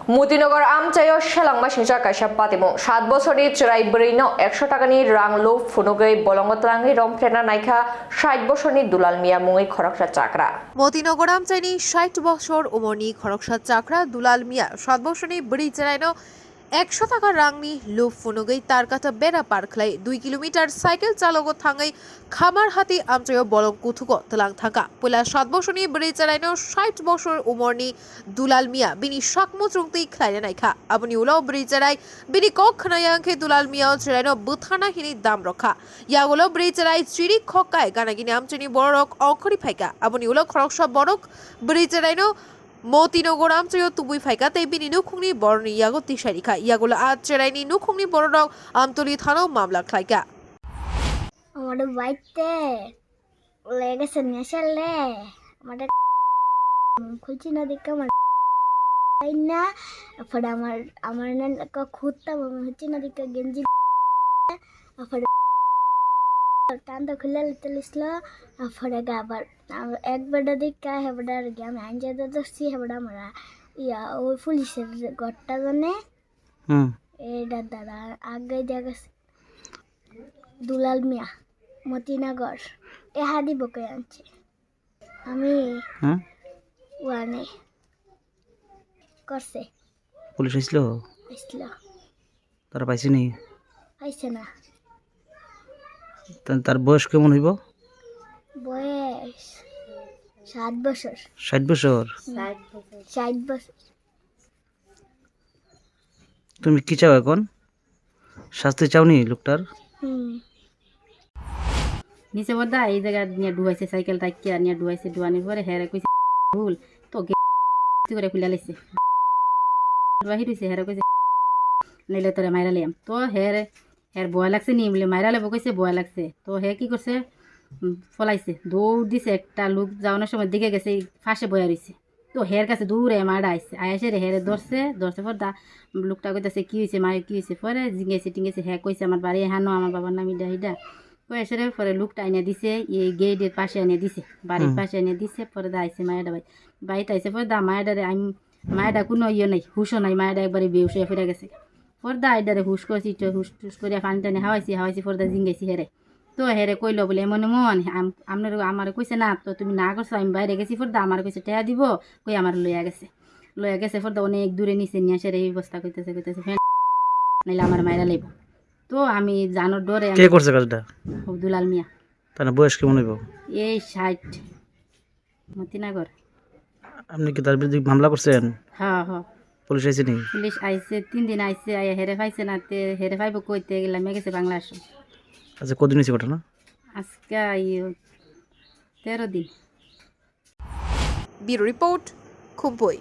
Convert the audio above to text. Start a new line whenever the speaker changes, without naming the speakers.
Mutinagar amchayo shalangma shinja kaisha patimo 7 বছরের চড়াই বরিনো 100 টাকা নি রাংলো ফুনগৈ বলঙ্গতলাঙ্গি রমফ্রেনা নাইখা 60 বছরনি দুলাল মিয়া মুঙ্গি খরকসা চাকরা
মতিনগর আমচাইনি 60 বছর উমরনি খরকসা চাকরা দুলাল মিয়া 7 বছরনি বড়ি চড়াইনো 100 টাকা রাংনি লুপ ফুনগৈ তার কাটা বেড়া পার খাই 2 কিলোমিটার সাইকেল চালগো থাঙ্গাই খামার হাতি আমচাইও বলং কুথুকো তলাং থাকা পয়লা 7 বছরনি বড়ি চড়াইনো 60 বছর উমরনি দুলাল মিয়া বিনি শাকমু চুংতি খাইলে নাইখা আপনি উলাও বড়ি চড়াই বিনি কক খানায়াংখে দুলাল মিয়া চড়াইনো বুথানা হিনি দাম রক্ষা ইয়াগুলো বড়ি চড়াই চিরি খকায় গানাগিনি আমচাইনি বড়ক অখরি ফাইকা আপনি উলাও খরকসা বড়ক বড়ি চড়াইনো মতিনগর আমচাইও তুবুই ফাইকা তাই বিনি নুখুংনি বড়নি ইয়াগো তিসারিখা ইয়াগুলো আজ চড়াইনি নুখুংনি বড়রক আমতলি থানাও মামলা খাইকা
আমাদের বাইতে লেগেছে নেশালে আমাদের খুঁজি না দেখে আমার না পরে আমার খুঁজতাম হচ্ছে না দেখে গেঞ্জি পরে টানটা খুলে লিতেছিল পরে আবার একবার দেখে হেবার আমি আইন যাতে ধরছি হেবার আমরা ওই পুলিশের ঘরটা জানে এটার দ্বারা আগে জায়গা দুলাল মিয়া মতিনগর এহাদি বকে আনছে আমি ওয়ানে করছে
পুলিশ আসছিল তারা পাইছে নি
পাইছে না
তার বয়স কেমন হইব
বয়স 7 বছর
60 বছর
60 বছর
তুমি কি চাও এখন শাস্তি চাওনি লোকটার
নিচে বড় এই জায়গা নিয়ে ডুবাইছে সাইকেল টাইকিয়া নিয়ে ডুবাইছে ডুবানির পরে হেরে কইছে ভুল তো করে খুলে লাইছে বাহির হইছে হেরে কইছে নইলে তোরে মাইরা লিয়াম তো হের বয় লাগছে নি বলে মাইরা লেবো কইছে বয় লাগছে তো হে কি করছে ফলাইছে দৌড় দিছে একটা লোক যাওয়ানোর সময় দিকে গেছে ফাঁসে বয়া রইছে তো হের কাছে দূরে মারা আইছে আইসে রে হেরে ধরছে পর লোকটা কইতাছে কি হয়েছে মায়ের কি হয়েছে পরে জিঙ্গেছে টিঙ্গেছে হ্যাঁ কইছে আমার বাড়ি হানো আমার বাবার নাম ইডা ইডা কয়েছে রে পরে লোকটা এনে দিছে এই গেটের পাশে এনে দিছে বাড়ির পাশে এনে দিছে পরে আইছে মায়েরা বাড়িতে আইসে পরে মায়েরারে আমি মায়েরা কোনো ইয়ে নাই হুশও নাই মায়েরা একবারে বেউস হয়ে ফিরে গেছে পর্দা আইডারে হুশ করছি হুশ টুস করিয়া পানি টানি হাওয়াইছি পর্দা জিঙ্গাইছি হেরে তো হেরে কইল বলে মনে মন আপনার আমার কইছে না তো তুমি না করছো আমি বাইরে গেছি পর্দা আমার কইছে টেয়া দিব কই আমার লইয়া গেছে পর্দা অনেক দূরে নিচে নিয়ে আসে এই অবস্থা কইতেছে নাইলে আমার মায়েরা লইব তো আমি জানোর ডরে
কে করছে কাজটা
দুলাল মিয়া
তার বয়স কেমন হইব
এই 60 মতিনগর
আপনি কি তার বিরুদ্ধে মামলা করছেন
হ্যাঁ
পুলিশ আইছে নি
পুলিশ আইছে 3 দিন আইছে আয়া হেরে পাইছে না তে হেরে পাইব কইতে গেলাম গেছে বাংলাদেশ
আচ্ছা কতদিন হয়েছে ঘটনা
আজকে 13 দিন
ব্যুরো রিপোর্ট খুম্পুই।